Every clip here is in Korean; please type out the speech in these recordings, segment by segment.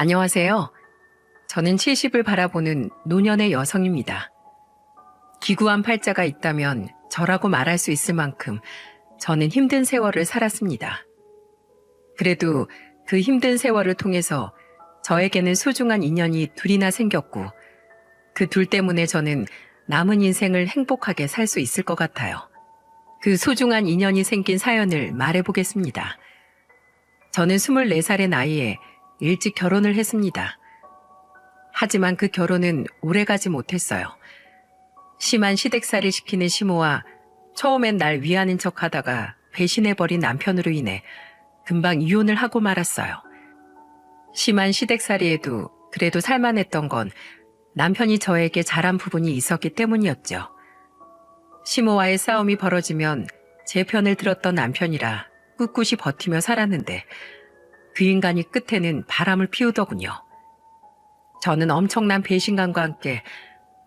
안녕하세요. 저는 70을 바라보는 노년의 여성입니다. 기구한 팔자가 있다면 저라고 말할 수 있을 만큼 저는 힘든 세월을 살았습니다. 그래도 그 힘든 세월을 통해서 저에게는 소중한 인연이 둘이나 생겼고 그 둘 때문에 저는 남은 인생을 행복하게 살 수 있을 것 같아요. 그 소중한 인연이 생긴 사연을 말해보겠습니다. 저는 24살의 나이에 일찍 결혼을 했습니다. 하지만 그 결혼은 오래가지 못했어요. 심한 시댁살이를 시키는 시모와 처음엔 날 위하는 척하다가 배신해버린 남편으로 인해 금방 이혼을 하고 말았어요. 심한 시댁살이에도 그래도 살만했던 건 남편이 저에게 잘한 부분이 있었기 때문이었죠. 시모와의 싸움이 벌어지면 제 편을 들었던 남편이라 꿋꿋이 버티며 살았는데 그 인간이 끝에는 바람을 피우더군요. 저는 엄청난 배신감과 함께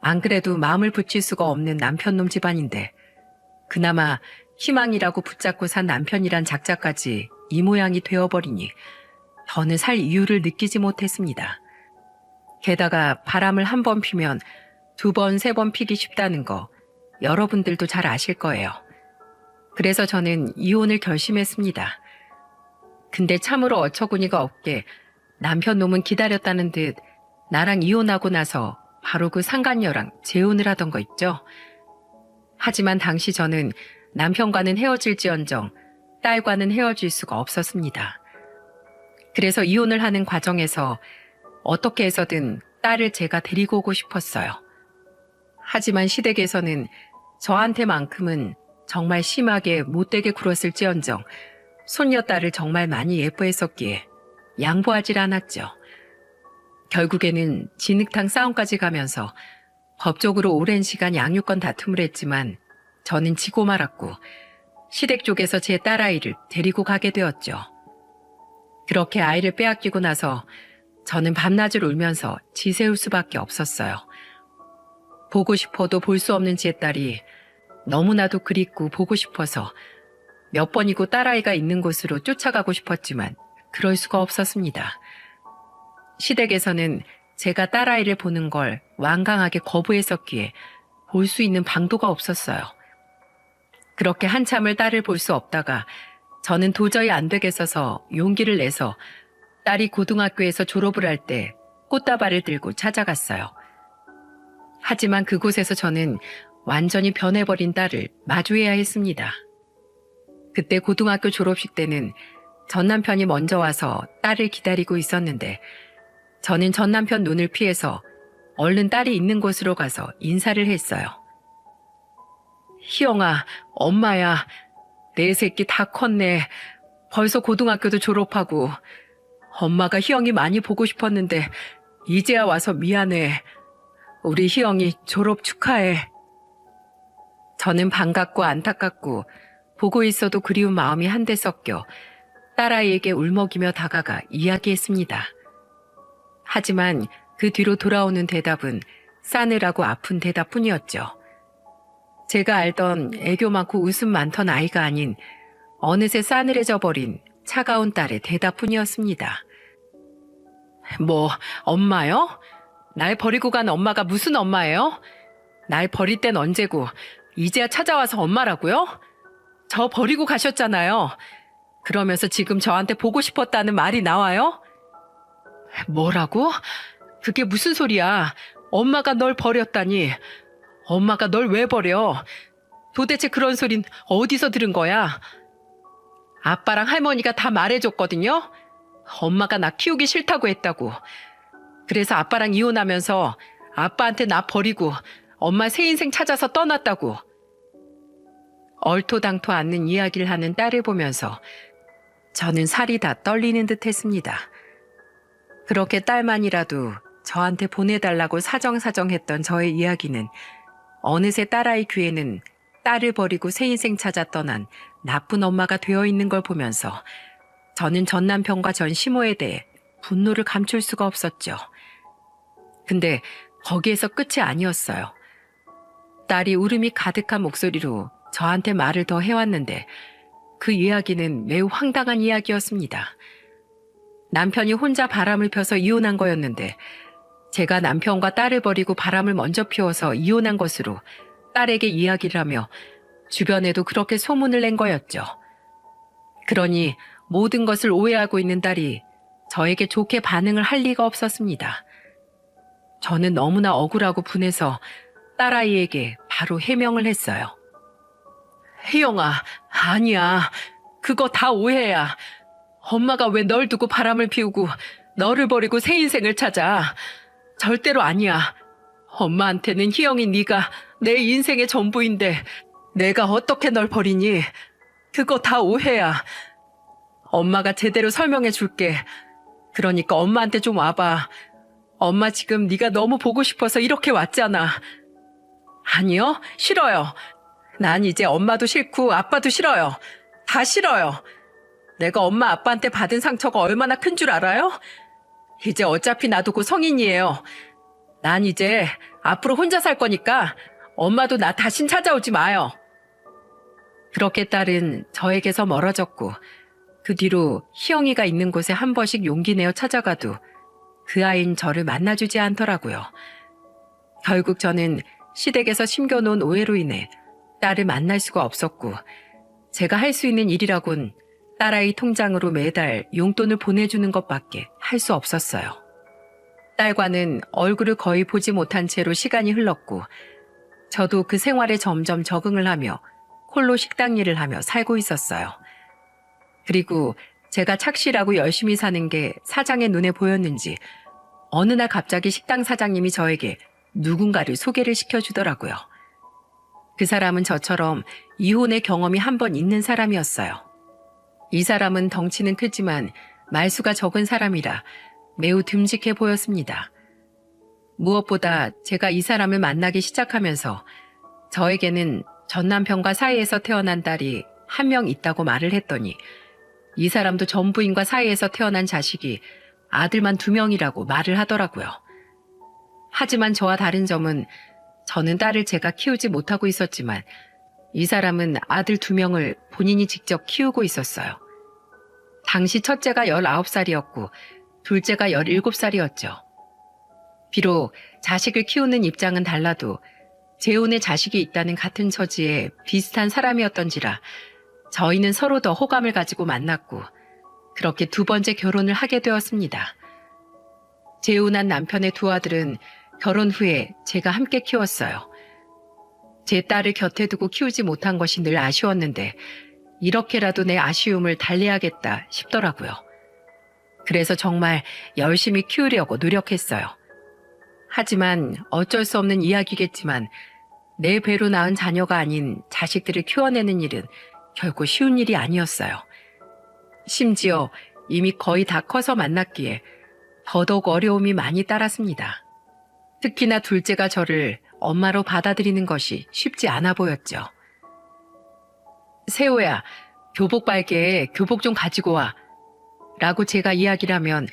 안 그래도 마음을 붙일 수가 없는 남편놈 집안인데 그나마 희망이라고 붙잡고 산 남편이란 작자까지 이 모양이 되어버리니 더는 살 이유를 느끼지 못했습니다. 게다가 바람을 한 번 피면 두 번, 세 번 피기 쉽다는 거 여러분들도 잘 아실 거예요. 그래서 저는 이혼을 결심했습니다. 근데 참으로 어처구니가 없게 남편 놈은 기다렸다는 듯 나랑 이혼하고 나서 바로 그 상간녀랑 재혼을 하던 거 있죠. 하지만 당시 저는 남편과는 헤어질지언정 딸과는 헤어질 수가 없었습니다. 그래서 이혼을 하는 과정에서 어떻게 해서든 딸을 제가 데리고 오고 싶었어요. 하지만 시댁에서는 저한테만큼은 정말 심하게 못되게 굴었을지언정 손녀딸을 정말 많이 예뻐했었기에 양보하질 않았죠. 결국에는 진흙탕 싸움까지 가면서 법적으로 오랜 시간 양육권 다툼을 했지만 저는 지고 말았고 시댁 쪽에서 제 딸아이를 데리고 가게 되었죠. 그렇게 아이를 빼앗기고 나서 저는 밤낮을 울면서 지새울 수밖에 없었어요. 보고 싶어도 볼 수 없는 제 딸이 너무나도 그립고 보고 싶어서 몇 번이고 딸아이가 있는 곳으로 쫓아가고 싶었지만 그럴 수가 없었습니다. 시댁에서는 제가 딸아이를 보는 걸 완강하게 거부했었기에 볼 수 있는 방도가 없었어요. 그렇게 한참을 딸을 볼 수 없다가 저는 도저히 안 되겠어서 용기를 내서 딸이 고등학교에서 졸업을 할 때 꽃다발을 들고 찾아갔어요. 하지만 그곳에서 저는 완전히 변해버린 딸을 마주해야 했습니다. 그때 고등학교 졸업식 때는 전 남편이 먼저 와서 딸을 기다리고 있었는데 저는 전 남편 눈을 피해서 얼른 딸이 있는 곳으로 가서 인사를 했어요. 희영아, 엄마야. 내 새끼 다 컸네. 벌써 고등학교도 졸업하고. 엄마가 희영이 많이 보고 싶었는데 이제야 와서 미안해. 우리 희영이 졸업 축하해. 저는 반갑고 안타깝고 보고 있어도 그리운 마음이 한데 섞여 딸아이에게 울먹이며 다가가 이야기했습니다. 하지만 그 뒤로 돌아오는 대답은 싸늘하고 아픈 대답뿐이었죠. 제가 알던 애교 많고 웃음 많던 아이가 아닌 어느새 싸늘해져 버린 차가운 딸의 대답뿐이었습니다. 뭐, 엄마요? 날 버리고 간 엄마가 무슨 엄마예요? 날 버릴 땐 언제고 이제야 찾아와서 엄마라고요? 저 버리고 가셨잖아요. 그러면서 지금 저한테 보고 싶었다는 말이 나와요? 뭐라고? 그게 무슨 소리야? 엄마가 널 버렸다니. 엄마가 널 왜 버려? 도대체 그런 소린 어디서 들은 거야? 아빠랑 할머니가 다 말해줬거든요. 엄마가 나 키우기 싫다고 했다고. 그래서 아빠랑 이혼하면서 아빠한테 나 버리고 엄마 새 인생 찾아서 떠났다고. 얼토당토 않는 이야기를 하는 딸을 보면서 저는 살이 다 떨리는 듯 했습니다. 그렇게 딸만이라도 저한테 보내달라고 사정사정했던 저의 이야기는 어느새 딸아이 귀에는 딸을 버리고 새 인생 찾아 떠난 나쁜 엄마가 되어 있는 걸 보면서 저는 전 남편과 전 시모에 대해 분노를 감출 수가 없었죠. 근데 거기에서 끝이 아니었어요. 딸이 울음이 가득한 목소리로 저한테 말을 더 해왔는데 그 이야기는 매우 황당한 이야기였습니다. 남편이 혼자 바람을 펴서 이혼한 거였는데 제가 남편과 딸을 버리고 바람을 먼저 피워서 이혼한 것으로 딸에게 이야기를 하며 주변에도 그렇게 소문을 낸 거였죠. 그러니 모든 것을 오해하고 있는 딸이 저에게 좋게 반응을 할 리가 없었습니다. 저는 너무나 억울하고 분해서 딸아이에게 바로 해명을 했어요. 혜영아, 아니야. 그거 다 오해야. 엄마가 왜 널 두고 바람을 피우고 너를 버리고 새 인생을 찾아. 절대로 아니야. 엄마한테는 희영이 네가 내 인생의 전부인데 내가 어떻게 널 버리니? 그거 다 오해야. 엄마가 제대로 설명해 줄게. 그러니까 엄마한테 좀 와봐. 엄마 지금 네가 너무 보고 싶어서 이렇게 왔잖아. 아니요, 싫어요. 난 이제 엄마도 싫고 아빠도 싫어요. 다 싫어요. 내가 엄마 아빠한테 받은 상처가 얼마나 큰 줄 알아요? 이제 어차피 나도 곧 성인이에요. 난 이제 앞으로 혼자 살 거니까 엄마도 나 다신 찾아오지 마요. 그렇게 딸은 저에게서 멀어졌고 그 뒤로 희영이가 있는 곳에 한 번씩 용기 내어 찾아가도 그 아이는 저를 만나주지 않더라고요. 결국 저는 시댁에서 심겨놓은 오해로 인해 딸을 만날 수가 없었고 제가 할 수 있는 일이라곤 딸아이 통장으로 매달 용돈을 보내주는 것밖에 할 수 없었어요. 딸과는 얼굴을 거의 보지 못한 채로 시간이 흘렀고 저도 그 생활에 점점 적응을 하며 홀로 식당 일을 하며 살고 있었어요. 그리고 제가 착실하고 열심히 사는 게 사장의 눈에 보였는지 어느 날 갑자기 식당 사장님이 저에게 누군가를 소개를 시켜주더라고요. 그 사람은 저처럼 이혼의 경험이 한 번 있는 사람이었어요. 이 사람은 덩치는 크지만 말수가 적은 사람이라 매우 듬직해 보였습니다. 무엇보다 제가 이 사람을 만나기 시작하면서 저에게는 전 남편과 사이에서 태어난 딸이 한 명 있다고 말을 했더니 이 사람도 전 부인과 사이에서 태어난 자식이 아들만 2명이라고 말을 하더라고요. 하지만 저와 다른 점은 저는 딸을 제가 키우지 못하고 있었지만 이 사람은 아들 2명을 본인이 직접 키우고 있었어요. 당시 첫째가 19살이었고 둘째가 17살이었죠. 비록 자식을 키우는 입장은 달라도 재혼의 자식이 있다는 같은 처지에 비슷한 사람이었던지라 저희는 서로 더 호감을 가지고 만났고 그렇게 2번째 결혼을 하게 되었습니다. 재혼한 남편의 2 아들은 결혼 후에 제가 함께 키웠어요. 제 딸을 곁에 두고 키우지 못한 것이 늘 아쉬웠는데 이렇게라도 내 아쉬움을 달래야겠다 싶더라고요. 그래서 정말 열심히 키우려고 노력했어요. 하지만 어쩔 수 없는 이야기겠지만 내 배로 낳은 자녀가 아닌 자식들을 키워내는 일은 결코 쉬운 일이 아니었어요. 심지어 이미 거의 다 커서 만났기에 더더욱 어려움이 많이 따랐습니다. 특히나 둘째가 저를 엄마로 받아들이는 것이 쉽지 않아 보였죠. 세호야, 교복 빨게 교복 좀 가지고 와. 라고 제가 이야기를 하면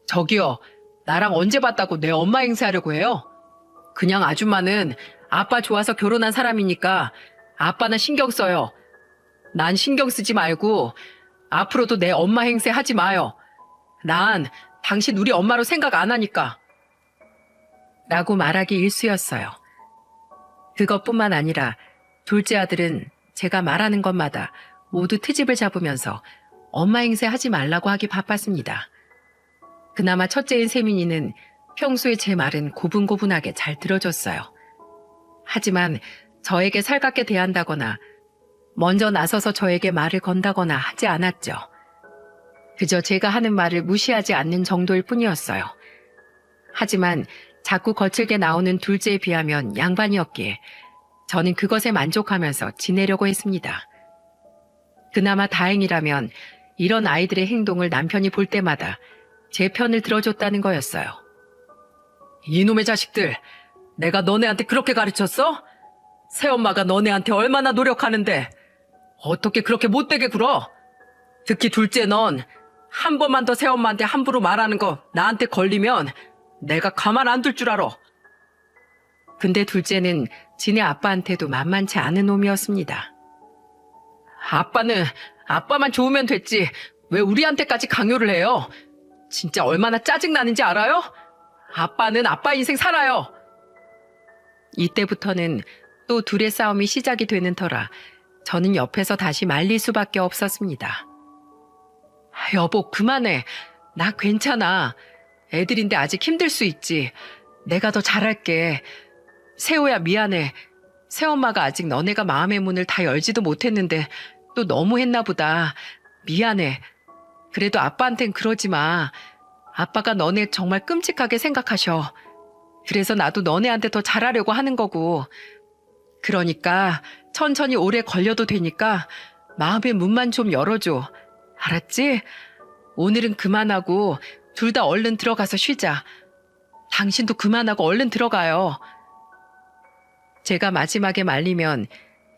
저기요, 나랑 언제 봤다고 내 엄마 행세하려고 해요? 그냥 아줌마는 아빠 좋아서 결혼한 사람이니까 아빠는 신경 써요. 난 신경 쓰지 말고 앞으로도 내 엄마 행세 하지 마요. 난 당신 우리 엄마로 생각 안 하니까. 라고 말하기 일쑤였어요. 그것뿐만 아니라 둘째 아들은 제가 말하는 것마다 모두 트집을 잡으면서 엄마 행세 하지 말라고 하기 바빴습니다. 그나마 첫째인 세민이는 평소에 제 말은 고분고분하게 잘 들어줬어요. 하지만 저에게 살갑게 대한다거나 먼저 나서서 저에게 말을 건다거나 하지 않았죠. 그저 제가 하는 말을 무시하지 않는 정도일 뿐이었어요. 하지만 자꾸 거칠게 나오는 둘째에 비하면 양반이었기에 저는 그것에 만족하면서 지내려고 했습니다. 그나마 다행이라면 이런 아이들의 행동을 남편이 볼 때마다 제 편을 들어줬다는 거였어요. 이놈의 자식들, 내가 너네한테 그렇게 가르쳤어? 새엄마가 너네한테 얼마나 노력하는데 어떻게 그렇게 못되게 굴어? 특히 둘째 넌 한 번만 더 새엄마한테 함부로 말하는 거 나한테 걸리면 내가 가만 안 둘 줄 알아. 근데 둘째는 지네 아빠한테도 만만치 않은 놈이었습니다. 아빠는 아빠만 좋으면 됐지 왜 우리한테까지 강요를 해요? 진짜 얼마나 짜증나는지 알아요? 아빠는 아빠 인생 살아요. 이때부터는 또 둘의 싸움이 시작이 되는 터라 저는 옆에서 다시 말릴 수밖에 없었습니다. 여보, 그만해. 나 괜찮아. 애들인데 아직 힘들 수 있지. 내가 더 잘할게. 세호야, 미안해. 새엄마가 아직 너네가 마음의 문을 다 열지도 못했는데 또 너무 했나 보다. 미안해. 그래도 아빠한텐 그러지 마. 아빠가 너네 정말 끔찍하게 생각하셔. 그래서 나도 너네한테 더 잘하려고 하는 거고. 그러니까 천천히 오래 걸려도 되니까 마음의 문만 좀 열어줘. 알았지? 오늘은 그만하고 둘 다 얼른 들어가서 쉬자. 당신도 그만하고 얼른 들어가요. 제가 마지막에 말리면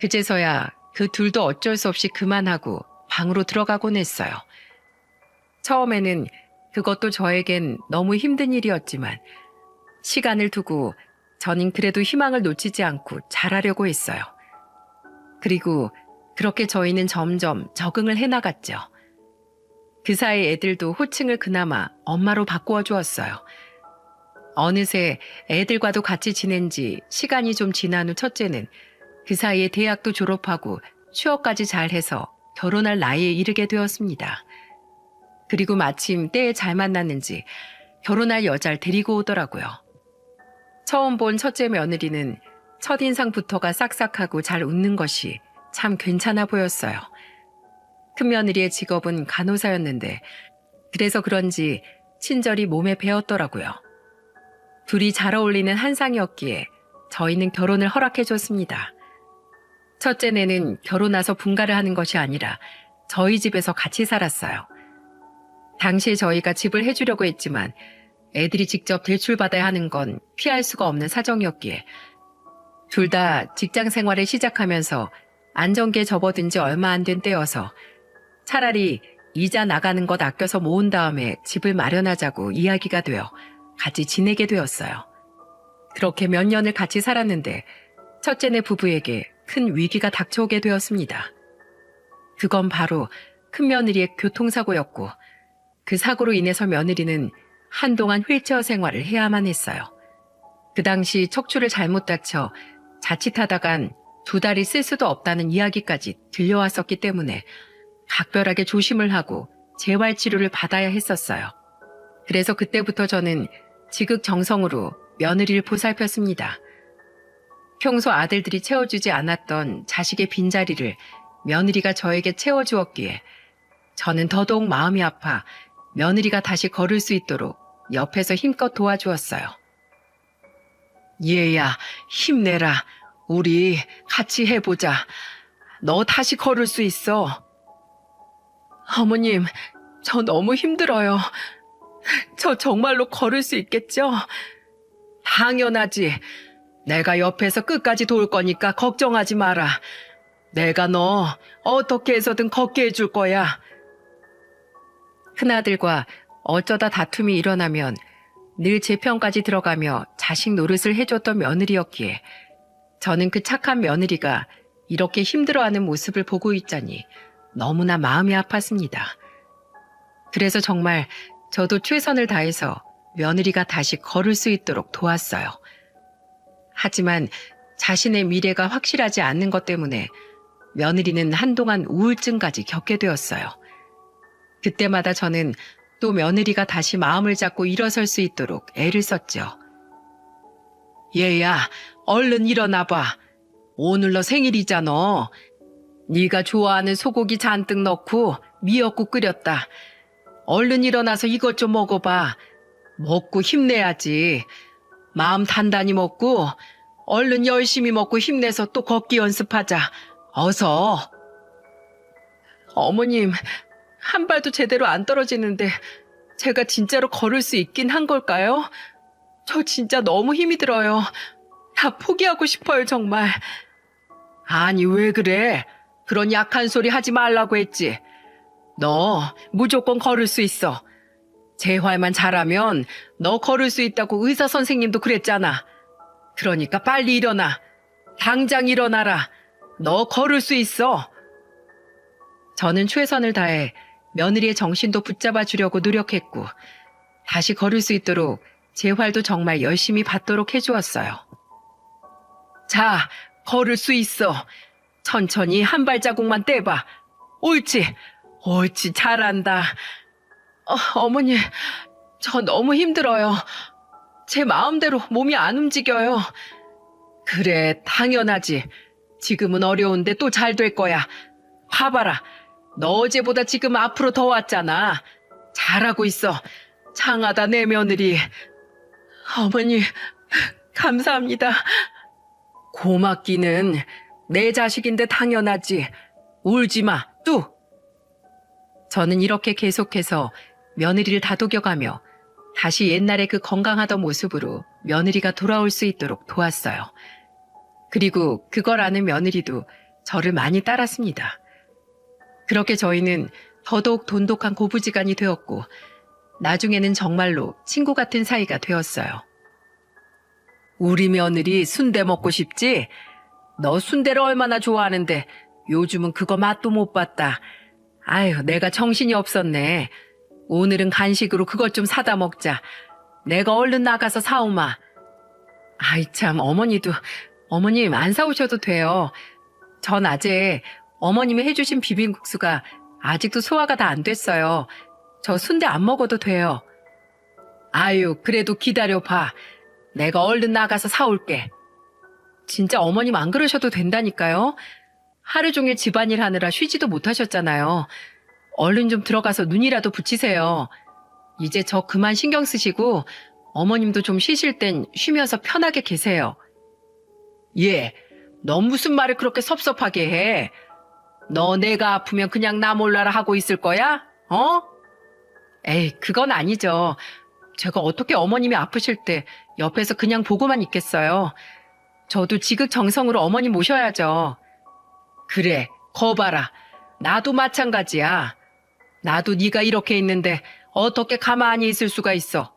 그제서야 그 둘도 어쩔 수 없이 그만하고 방으로 들어가곤 했어요. 처음에는 그것도 저에겐 너무 힘든 일이었지만 시간을 두고 저는 그래도 희망을 놓치지 않고 잘하려고 했어요. 그리고 그렇게 저희는 점점 적응을 해나갔죠. 그 사이 애들도 호칭을 그나마 엄마로 바꾸어 주었어요. 어느새 애들과도 같이 지낸 지 시간이 좀 지난 후 첫째는 그 사이에 대학도 졸업하고 취업까지 잘해서 결혼할 나이에 이르게 되었습니다. 그리고 마침 때에 잘 만났는지 결혼할 여자를 데리고 오더라고요. 처음 본 첫째 며느리는 첫인상부터가 싹싹하고 잘 웃는 것이 참 괜찮아 보였어요. 큰 며느리의 직업은 간호사였는데 그래서 그런지 친절이 몸에 배었더라고요. 둘이 잘 어울리는 한상이었기에 저희는 결혼을 허락해줬습니다. 첫째네는 결혼해서 분가를 하는 것이 아니라 저희 집에서 같이 살았어요. 당시에 저희가 집을 해주려고 했지만 애들이 직접 대출받아야 하는 건 피할 수가 없는 사정이었기에 둘 다 직장 생활을 시작하면서 안정기에 접어든 지 얼마 안 된 때여서 차라리 이자 나가는 것 아껴서 모은 다음에 집을 마련하자고 이야기가 되어 같이 지내게 되었어요. 그렇게 몇 년을 같이 살았는데 첫째네 부부에게 큰 위기가 닥쳐오게 되었습니다. 그건 바로 큰 며느리의 교통사고였고 그 사고로 인해서 며느리는 한동안 휠체어 생활을 해야만 했어요. 그 당시 척추를 잘못 다쳐 자칫하다간 2달이 쓸 수도 없다는 이야기까지 들려왔었기 때문에 각별하게 조심을 하고 재활치료를 받아야 했었어요. 그래서 그때부터 저는 지극정성으로 며느리를 보살폈습니다. 평소 아들들이 채워주지 않았던 자식의 빈자리를 며느리가 저에게 채워주었기에 저는 더더욱 마음이 아파 며느리가 다시 걸을 수 있도록 옆에서 힘껏 도와주었어요. 얘야, 힘내라. 우리 같이 해보자. 너 다시 걸을 수 있어. 어머님, 저 너무 힘들어요. 저 정말로 걸을 수 있겠죠? 당연하지. 내가 옆에서 끝까지 도울 거니까 걱정하지 마라. 내가 너 어떻게 해서든 걷게 해줄 거야. 큰아들과 어쩌다 다툼이 일어나면 늘 제 편까지 들어가며 자식 노릇을 해줬던 며느리였기에 저는 그 착한 며느리가 이렇게 힘들어하는 모습을 보고 있자니 너무나 마음이 아팠습니다. 그래서 정말 저도 최선을 다해서 며느리가 다시 걸을 수 있도록 도왔어요. 하지만 자신의 미래가 확실하지 않는 것 때문에 며느리는 한동안 우울증까지 겪게 되었어요. 그때마다 저는 또 며느리가 다시 마음을 잡고 일어설 수 있도록 애를 썼죠. 얘야, 얼른 일어나봐. 오늘 너 생일이잖아. 네가 좋아하는 소고기 잔뜩 넣고 미역국 끓였다. 얼른 일어나서 이것 좀 먹어봐. 먹고 힘내야지. 마음 단단히 먹고 얼른 열심히 먹고 힘내서 또 걷기 연습하자. 어서. 어머님, 한 발도 제대로 안 떨어지는데 제가 진짜로 걸을 수 있긴 한 걸까요? 저 진짜 너무 힘이 들어요. 다 포기하고 싶어요, 정말. 아니, 왜 그래? 그런 약한 소리 하지 말라고 했지. 너 무조건 걸을 수 있어. 재활만 잘하면 너 걸을 수 있다고 의사 선생님도 그랬잖아. 그러니까 빨리 일어나. 당장 일어나라. 너 걸을 수 있어. 저는 최선을 다해 며느리의 정신도 붙잡아 주려고 노력했고 다시 걸을 수 있도록 재활도 정말 열심히 받도록 해주었어요. 자, 걸을 수 있어. 천천히 한 발자국만 떼봐. 옳지, 옳지, 잘한다. 어머니, 저 너무 힘들어요. 제 마음대로 몸이 안 움직여요. 그래, 당연하지. 지금은 어려운데 또 잘 될 거야. 봐봐라. 너 어제보다 지금 앞으로 더 왔잖아. 잘하고 있어. 장하다, 내 며느리. 어머니, 감사합니다. 고맙기는 내 자식인데 당연하지. 울지 마, 뚝. 저는 이렇게 계속해서 며느리를 다독여가며 다시 옛날의 그 건강하던 모습으로 며느리가 돌아올 수 있도록 도왔어요. 그리고 그걸 아는 며느리도 저를 많이 따랐습니다. 그렇게 저희는 더더욱 돈독한 고부지간이 되었고 나중에는 정말로 친구 같은 사이가 되었어요. 우리 며느리 순대 먹고 싶지? 너 순대를 얼마나 좋아하는데 요즘은 그거 맛도 못 봤다. 아유, 내가 정신이 없었네. 오늘은 간식으로 그것 좀 사다 먹자. 내가 얼른 나가서 사오마. 아이 참, 어머님 안 사오셔도 돼요. 전 아재 어머님이 해주신 비빔국수가 아직도 소화가 다 안 됐어요. 저 순대 안 먹어도 돼요. 아유, 그래도 기다려봐. 내가 얼른 나가서 사올게. 진짜 어머님 안 그러셔도 된다니까요. 하루 종일 집안일 하느라 쉬지도 못하셨잖아요. 얼른 좀 들어가서 눈이라도 붙이세요. 이제 저 그만 신경 쓰시고 어머님도 좀 쉬실 땐 쉬면서 편하게 계세요. 예, 너 무슨 말을 그렇게 섭섭하게 해? 너 내가 아프면 그냥 나 몰라라 하고 있을 거야? 어? 에이, 그건 아니죠. 제가 어떻게 어머님이 아프실 때 옆에서 그냥 보고만 있겠어요. 저도 지극정성으로 어머님 모셔야죠. 그래, 거 봐라. 나도 마찬가지야. 나도 네가 이렇게 있는데 어떻게 가만히 있을 수가 있어.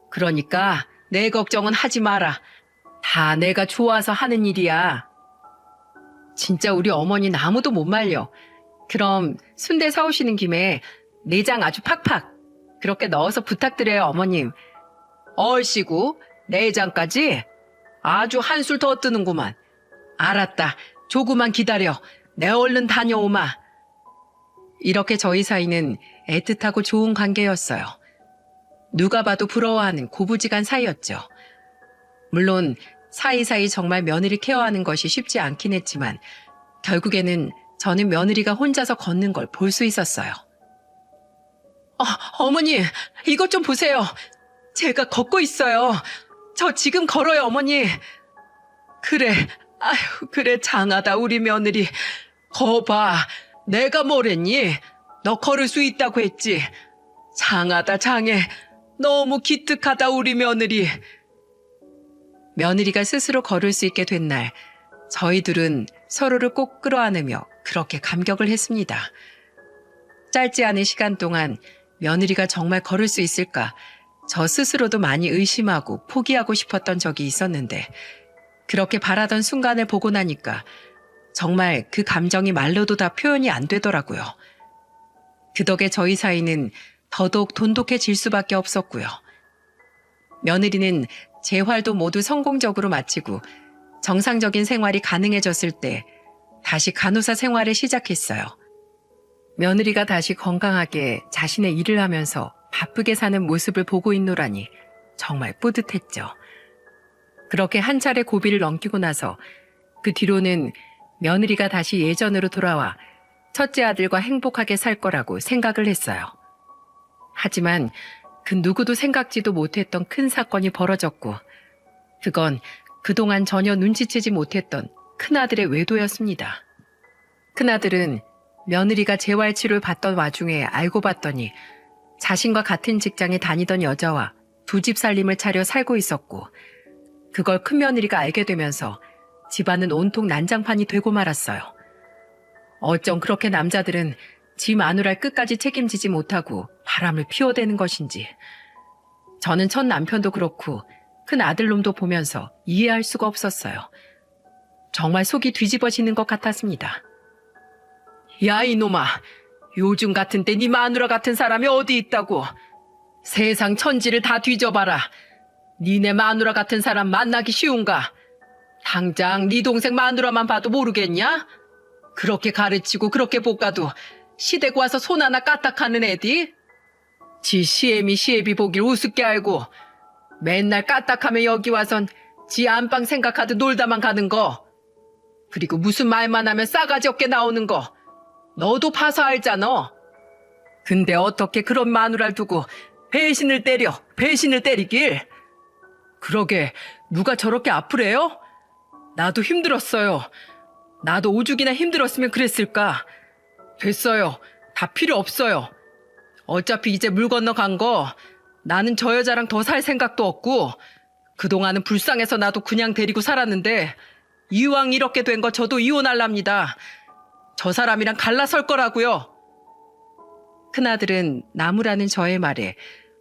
그러니까 내 걱정은 하지 마라. 다 내가 좋아서 하는 일이야. 진짜 우리 어머니는 아무도 못 말려. 그럼 순대 사오시는 김에 내장 아주 팍팍 그렇게 넣어서 부탁드려요, 어머님. 얼씨구, 내장까지? 아주 한술 더 뜨는구만. 알았다. 조금만 기다려. 내 얼른 다녀오마. 이렇게 저희 사이는 애틋하고 좋은 관계였어요. 누가 봐도 부러워하는 고부지간 사이였죠. 물론 사이사이 정말 며느리 케어하는 것이 쉽지 않긴 했지만 결국에는 저는 며느리가 혼자서 걷는 걸 볼 수 있었어요. 어머니, 이것 좀 보세요. 제가 걷고 있어요. 저 지금 걸어요, 어머니. 그래, 아휴, 그래, 장하다, 우리 며느리. 거봐, 내가 뭐랬니? 너 걸을 수 있다고 했지. 장하다, 장해. 너무 기특하다, 우리 며느리. 며느리가 스스로 걸을 수 있게 된 날, 저희 둘은 서로를 꼭 끌어안으며 그렇게 감격을 했습니다. 짧지 않은 시간 동안 며느리가 정말 걸을 수 있을까 저 스스로도 많이 의심하고 포기하고 싶었던 적이 있었는데 그렇게 바라던 순간을 보고 나니까 정말 그 감정이 말로도 다 표현이 안 되더라고요. 그 덕에 저희 사이는 더더욱 돈독해질 수밖에 없었고요. 며느리는 재활도 모두 성공적으로 마치고 정상적인 생활이 가능해졌을 때 다시 간호사 생활을 시작했어요. 며느리가 다시 건강하게 자신의 일을 하면서 바쁘게 사는 모습을 보고 있노라니 정말 뿌듯했죠. 그렇게 한 차례 고비를 넘기고 나서 그 뒤로는 며느리가 다시 예전으로 돌아와 첫째 아들과 행복하게 살 거라고 생각을 했어요. 하지만 그 누구도 생각지도 못했던 큰 사건이 벌어졌고 그건 그동안 전혀 눈치채지 못했던 큰아들의 외도였습니다. 큰아들은 며느리가 재활치료를 받던 와중에 알고 봤더니 자신과 같은 직장에 다니던 여자와 두 집 살림을 차려 살고 있었고 그걸 큰며느리가 알게 되면서 집안은 온통 난장판이 되고 말았어요. 어쩜 그렇게 남자들은 지 마누라를 끝까지 책임지지 못하고 바람을 피워대는 것인지. 저는 첫 남편도 그렇고 큰 아들놈도 보면서 이해할 수가 없었어요. 정말 속이 뒤집어지는 것 같았습니다. 야, 이놈아. 요즘 같은 때 네 마누라 같은 사람이 어디 있다고. 세상 천지를 다 뒤져봐라. 니네 마누라 같은 사람 만나기 쉬운가? 당장 네 동생 마누라만 봐도 모르겠냐? 그렇게 가르치고 그렇게 볶아도 시댁 와서 손 하나 까딱하는 애디? 지 시애미 시애비 보길 우습게 알고 맨날 까딱하면 여기 와선 지 안방 생각하듯 놀다만 가는 거. 그리고 무슨 말만 하면 싸가지 없게 나오는 거. 너도 봐서 알잖아. 근데 어떻게 그런 마누라를 두고 배신을 때리길. 그러게 누가 저렇게 아프래요? 나도 힘들었어요. 나도 오죽이나 힘들었으면 그랬을까. 됐어요. 다 필요 없어요. 어차피 이제 물 건너간 거 나는 저 여자랑 더 살 생각도 없고 그동안은 불쌍해서 나도 그냥 데리고 살았는데 이왕 이렇게 된 거 저도 이혼할랍니다. 저 사람이랑 갈라설 거라고요. 큰아들은 나무라는 저의 말에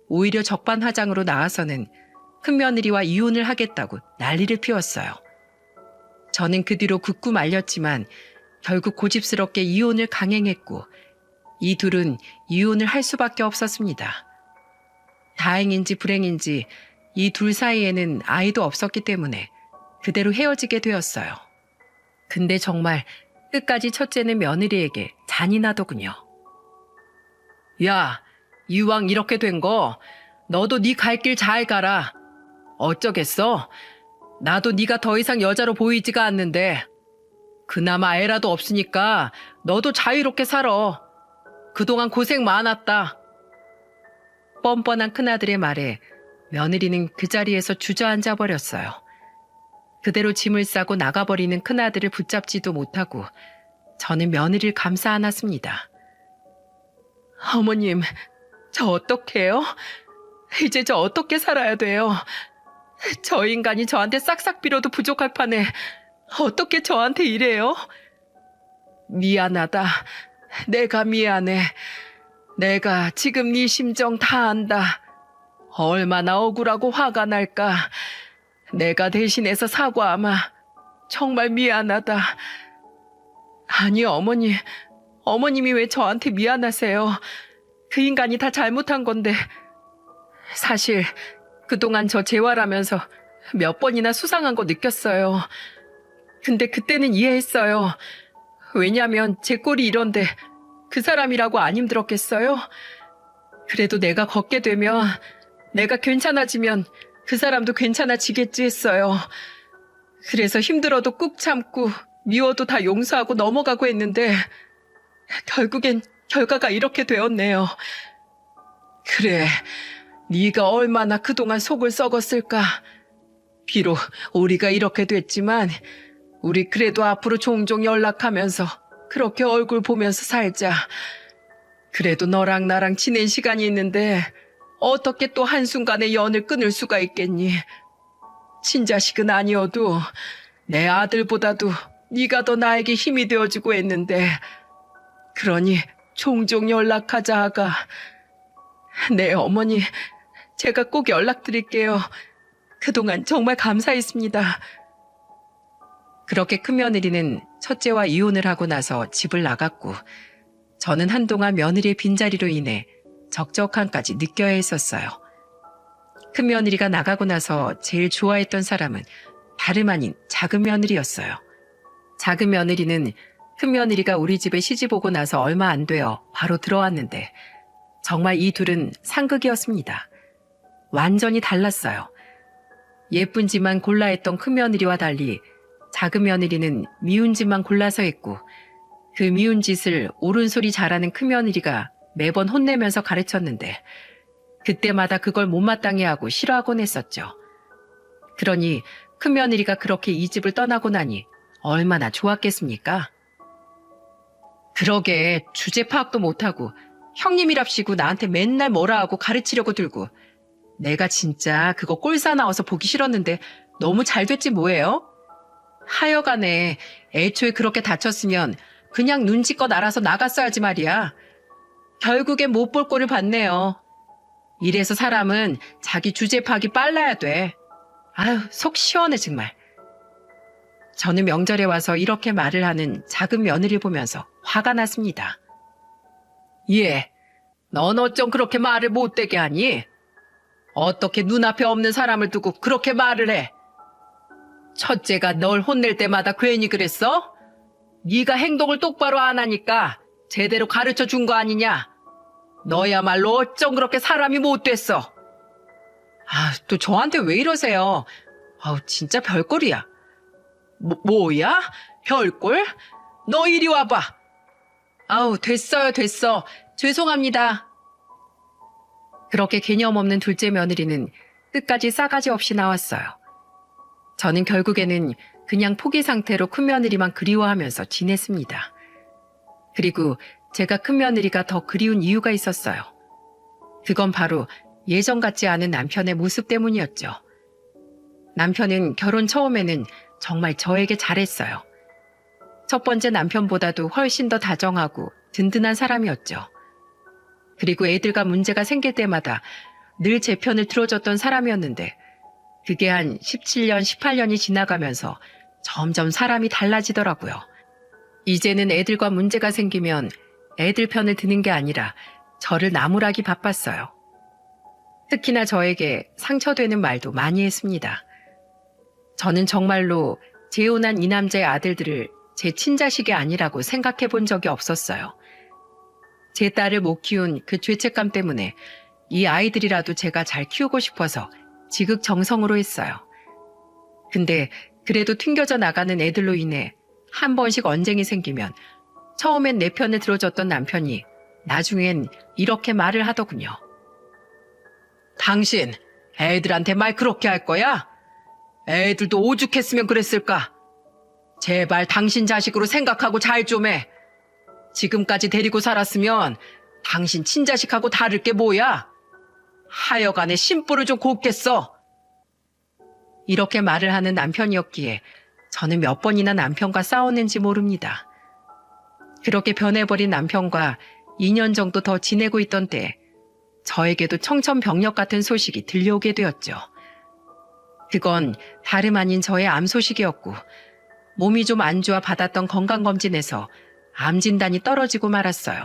오히려 적반하장으로 나와서는 큰며느리와 이혼을 하겠다고 난리를 피웠어요. 저는 그 뒤로 굳고 말렸지만 결국 고집스럽게 이혼을 강행했고 이 둘은 이혼을 할 수밖에 없었습니다. 다행인지 불행인지 이 둘 사이에는 아이도 없었기 때문에 그대로 헤어지게 되었어요. 근데 정말 끝까지 첫째는 며느리에게 잔인하더군요. 야, 이왕 이렇게 된 거 너도 네 갈 길 잘 가라. 어쩌겠어? 나도 네가 더 이상 여자로 보이지가 않는데 그나마 애라도 없으니까 너도 자유롭게 살아. 그동안 고생 많았다. 뻔뻔한 큰아들의 말에 며느리는 그 자리에서 주저앉아 버렸어요. 그대로 짐을 싸고 나가버리는 큰아들을 붙잡지도 못하고 저는 며느리를 감싸 안았습니다. 어머님, 저 어떡해요? 이제 저 어떻게 살아야 돼요? 저 인간이 저한테 싹싹 빌어도 부족할 판에 어떻게 저한테 이래요? 미안하다. 내가 미안해. 내가 지금 네 심정 다 안다. 얼마나 억울하고 화가 날까. 내가 대신해서 사과하마. 정말 미안하다. 아니 어머니, 어머님이 왜 저한테 미안하세요? 그 인간이 다 잘못한 건데. 사실 그동안 저 재활하면서 몇 번이나 수상한 거 느꼈어요. 근데 그때는 이해했어요. 왜냐면 제 꼴이 이런데 그 사람이라고 안 힘들었겠어요? 그래도 내가 걷게 되면, 내가 괜찮아지면 그 사람도 괜찮아지겠지 했어요. 그래서 힘들어도 꾹 참고 미워도 다 용서하고 넘어가고 했는데 결국엔 결과가 이렇게 되었네요. 그래, 네가 얼마나 그동안 속을 썩었을까. 비록 우리가 이렇게 됐지만 우리 그래도 앞으로 종종 연락하면서 그렇게 얼굴 보면서 살자. 그래도 너랑 나랑 지낸 시간이 있는데 어떻게 또 한순간에 연을 끊을 수가 있겠니? 친자식은 아니어도 내 아들보다도 네가 더 나에게 힘이 되어주고 했는데 그러니 종종 연락하자 하가. 네 어머니, 제가 꼭 연락드릴게요. 그동안 정말 감사했습니다. 그렇게 큰며느리는 첫째와 이혼을 하고 나서 집을 나갔고 저는 한동안 며느리의 빈자리로 인해 적적함까지 느껴야 했었어요. 큰며느리가 나가고 나서 제일 좋아했던 사람은 다름 아닌 작은 며느리였어요. 작은 며느리는 큰며느리가 우리 집에 시집 오고 나서 얼마 안 되어 바로 들어왔는데 정말 이 둘은 상극이었습니다. 완전히 달랐어요. 예쁜 짓만 골라 했던 큰며느리와 달리 작은 며느리는 미운 짓만 골라서 했고 그 미운 짓을 옳은 소리 잘하는 큰며느리가 매번 혼내면서 가르쳤는데 그때마다 그걸 못마땅해 하고 싫어하곤 했었죠. 그러니 큰며느리가 그렇게 이 집을 떠나고 나니 얼마나 좋았겠습니까? 그러게 주제 파악도 못하고 형님이랍시고 나한테 맨날 뭐라 하고 가르치려고 들고 내가 진짜 그거 꼴사 나와서 보기 싫었는데 너무 잘 됐지 뭐예요? 하여간에 애초에 그렇게 다쳤으면 그냥 눈치껏 알아서 나갔어야지 말이야. 결국엔 못 볼 꼴을 봤네요. 이래서 사람은 자기 주제 파악이 빨라야 돼. 아유, 속 시원해 정말. 저는 명절에 와서 이렇게 말을 하는 작은 며느리 보면서 화가 났습니다. 예, 넌 어쩜 그렇게 말을 못되게 하니? 어떻게 눈앞에 없는 사람을 두고 그렇게 말을 해? 첫째가 널 혼낼 때마다 괜히 그랬어? 네가 행동을 똑바로 안 하니까 제대로 가르쳐 준 거 아니냐? 너야말로 어쩜 그렇게 사람이 못됐어? 또 저한테 왜 이러세요? 진짜 별꼴이야. 뭐야? 별꼴? 너 이리 와봐. 됐어. 죄송합니다. 그렇게 개념 없는 둘째 며느리는 끝까지 싸가지 없이 나왔어요. 저는 결국에는 그냥 포기 상태로 큰며느리만 그리워하면서 지냈습니다. 그리고 제가 큰며느리가 더 그리운 이유가 있었어요. 그건 바로 예전 같지 않은 남편의 모습 때문이었죠. 남편은 결혼 처음에는 정말 저에게 잘했어요. 첫 번째 남편보다도 훨씬 더 다정하고 든든한 사람이었죠. 그리고 애들과 문제가 생길 때마다 늘 제 편을 들어줬던 사람이었는데 그게 한 17년, 18년이 지나가면서 점점 사람이 달라지더라고요. 이제는 애들과 문제가 생기면 애들 편을 드는 게 아니라 저를 나무라기 바빴어요. 특히나 저에게 상처되는 말도 많이 했습니다. 저는 정말로 재혼한 이 남자의 아들들을 제 친자식이 아니라고 생각해 본 적이 없었어요. 제 딸을 못 키운 그 죄책감 때문에 이 아이들이라도 제가 잘 키우고 싶어서 지극정성으로 했어요. 근데 그래도 튕겨져 나가는 애들로 인해 한 번씩 언쟁이 생기면 처음엔 내 편을 들어줬던 남편이 나중엔 이렇게 말을 하더군요. 당신 애들한테 말 그렇게 할 거야? 애들도 오죽했으면 그랬을까? 제발 당신 자식으로 생각하고 잘 좀 해. 지금까지 데리고 살았으면 당신 친자식하고 다를 게 뭐야? 하여간에 심부를 좀 곱겠어. 이렇게 말을 하는 남편이었기에 저는 몇 번이나 남편과 싸웠는지 모릅니다. 그렇게 변해버린 남편과 2년 정도 더 지내고 있던 때 저에게도 청천벽력 같은 소식이 들려오게 되었죠. 그건 다름 아닌 저의 암 소식이었고 몸이 좀 안 좋아 받았던 건강검진에서 암 진단이 떨어지고 말았어요.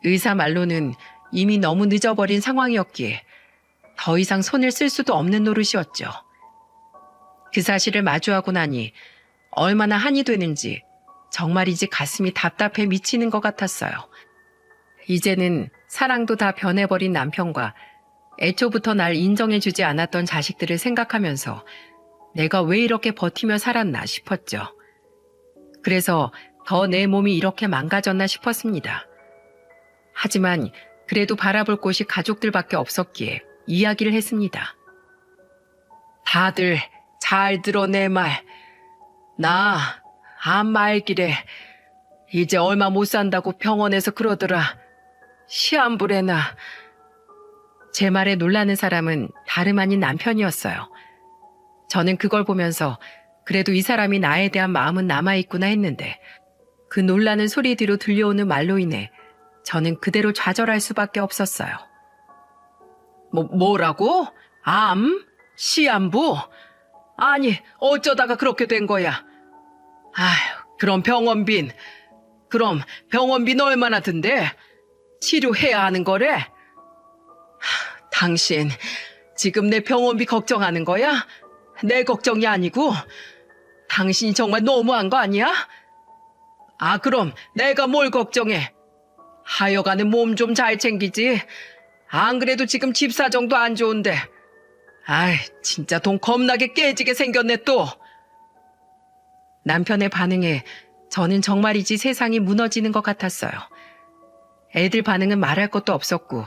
의사 말로는 이미 너무 늦어버린 상황이었기에 더 이상 손을 쓸 수도 없는 노릇이었죠. 그 사실을 마주하고 나니 얼마나 한이 되는지 정말이지 가슴이 답답해 미치는 것 같았어요. 이제는 사랑도 다 변해버린 남편과 애초부터 날 인정해주지 않았던 자식들을 생각하면서 내가 왜 이렇게 버티며 살았나 싶었죠. 그래서 더 내 몸이 이렇게 망가졌나 싶었습니다. 하지만 그래도 바라볼 곳이 가족들밖에 없었기에 이야기를 했습니다. 다들 잘 들어 내 말. 나 암 말기래. 이제 얼마 못 산다고 병원에서 그러더라. 시한부래나. 제 말에 놀라는 사람은 다름 아닌 남편이었어요. 저는 그걸 보면서 그래도 이 사람이 나에 대한 마음은 남아있구나 했는데 그 놀라는 소리 뒤로 들려오는 말로 인해 저는 그대로 좌절할 수밖에 없었어요. 뭐라고? 암? 시한부? 아니, 어쩌다가 그렇게 된 거야? 그럼 병원비는 얼마나 든대? 치료해야 하는 거래? 당신 지금 내 병원비 걱정하는 거야? 내 걱정이 아니고 당신이 정말 너무한 거 아니야? 그럼 내가 뭘 걱정해? 하여간에 몸 좀 잘 챙기지. 안 그래도 지금 집 사정도 안 좋은데. 진짜 돈 겁나게 깨지게 생겼네 또. 남편의 반응에 저는 정말이지 세상이 무너지는 것 같았어요. 애들 반응은 말할 것도 없었고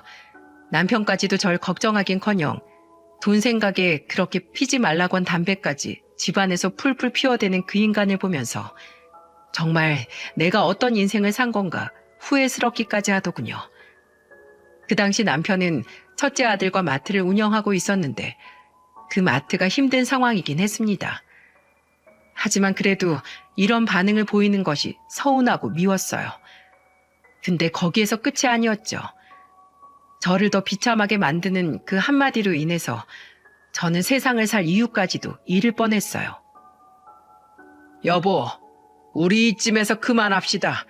남편까지도 절 걱정하긴커녕 돈 생각에 그렇게 피지 말라고 한 담배까지 집안에서 풀풀 피워대는 그 인간을 보면서 정말 내가 어떤 인생을 산 건가 후회스럽기까지 하더군요. 그 당시 남편은 첫째 아들과 마트를 운영하고 있었는데 그 마트가 힘든 상황이긴 했습니다. 하지만 그래도 이런 반응을 보이는 것이 서운하고 미웠어요. 근데 거기에서 끝이 아니었죠. 저를 더 비참하게 만드는 그 한마디로 인해서 저는 세상을 살 이유까지도 잃을 뻔했어요. 여보, 우리 이쯤에서 그만합시다.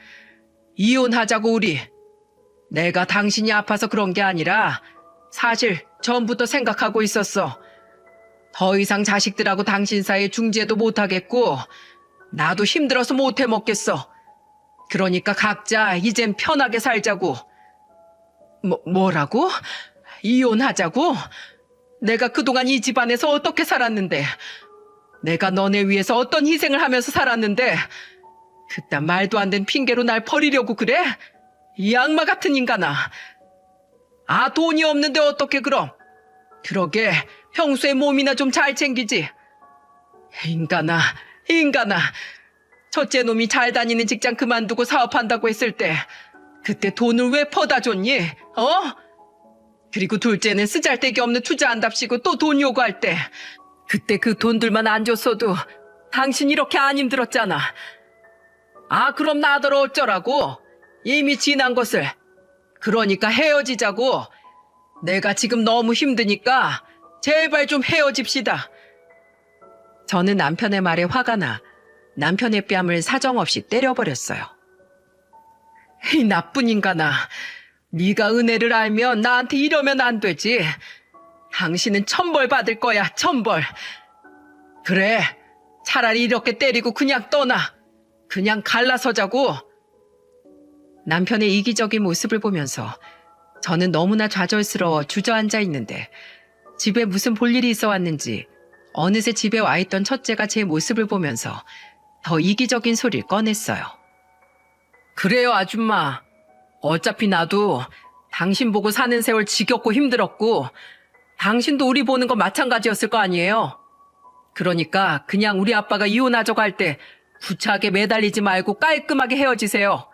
이혼하자고 우리. 내가 당신이 아파서 그런 게 아니라 사실 전부터 생각하고 있었어. 더 이상 자식들하고 당신 사이에 중재도 못하겠고 나도 힘들어서 못 해먹겠어. 그러니까 각자 이젠 편하게 살자고. 뭐라고? 이혼하자고? 내가 그동안 이 집안에서 어떻게 살았는데, 내가 너네 위해서 어떤 희생을 하면서 살았는데 그딴 말도 안 된 핑계로 날 버리려고 그래? 이 악마 같은 인간아. 아, 돈이 없는데 어떻게 그럼? 그러게 평소에 몸이나 좀 잘 챙기지. 인간아. 첫째 놈이 잘 다니는 직장 그만두고 사업한다고 했을 때 그때 돈을 왜 퍼다 줬니? 그리고 둘째는 쓰잘데기 없는 투자한답시고 또 돈 요구할 때 그때 그 돈들만 안 줬어도 당신 이렇게 안 힘들었잖아. 아, 그럼 나더러 어쩌라고? 이미 지난 것을. 그러니까 헤어지자고. 내가 지금 너무 힘드니까 제발 좀 헤어집시다. 저는 남편의 말에 화가 나 남편의 뺨을 사정없이 때려버렸어요. 이 나쁜 인간아. 네가 은혜를 알면 나한테 이러면 안 되지. 당신은 천벌 받을 거야, 천벌. 그래, 차라리 이렇게 때리고 그냥 떠나. 그냥 갈라서자고. 남편의 이기적인 모습을 보면서 저는 너무나 좌절스러워 주저앉아 있는데 집에 무슨 볼일이 있어 왔는지 어느새 집에 와 있던 첫째가 제 모습을 보면서 더 이기적인 소리를 꺼냈어요. 그래요, 아줌마. 어차피 나도 당신 보고 사는 세월 지겹고 힘들었고 당신도 우리 보는 건 마찬가지였을 거 아니에요. 그러니까 그냥 우리 아빠가 이혼하자고 할 때 구차하게 매달리지 말고 깔끔하게 헤어지세요.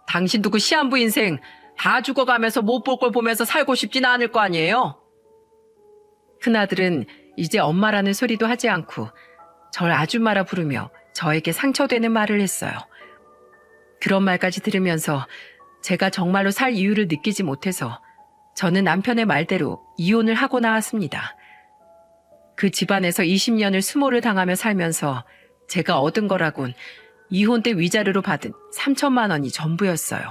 당신도 그 시한부 인생 다 죽어가면서 못 볼 걸 보면서 살고 싶진 않을 거 아니에요. 큰아들은 이제 엄마라는 소리도 하지 않고 절 아줌마라 부르며 저에게 상처되는 말을 했어요. 그런 말까지 들으면서 제가 정말로 살 이유를 느끼지 못해서 저는 남편의 말대로 이혼을 하고 나왔습니다. 그 집안에서 20년을 수모를 당하며 살면서 제가 얻은 거라곤 이혼 때 위자료로 받은 3천만 원이 전부였어요.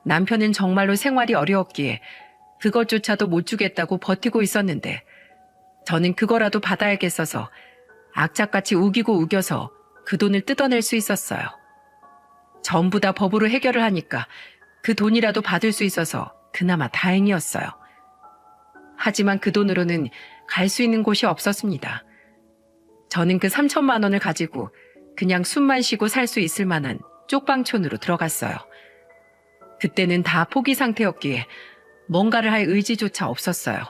남편은 정말로 생활이 어려웠기에 그것조차도 못 주겠다고 버티고 있었는데 저는 그거라도 받아야겠어서 악착같이 우기고 우겨서 그 돈을 뜯어낼 수 있었어요. 전부 다 법으로 해결을 하니까 그 돈이라도 받을 수 있어서 그나마 다행이었어요. 하지만 그 돈으로는 갈 수 있는 곳이 없었습니다. 저는 그 3천만 원을 가지고 그냥 숨만 쉬고 살 수 있을 만한 쪽방촌으로 들어갔어요. 그때는 다 포기 상태였기에 뭔가를 할 의지조차 없었어요.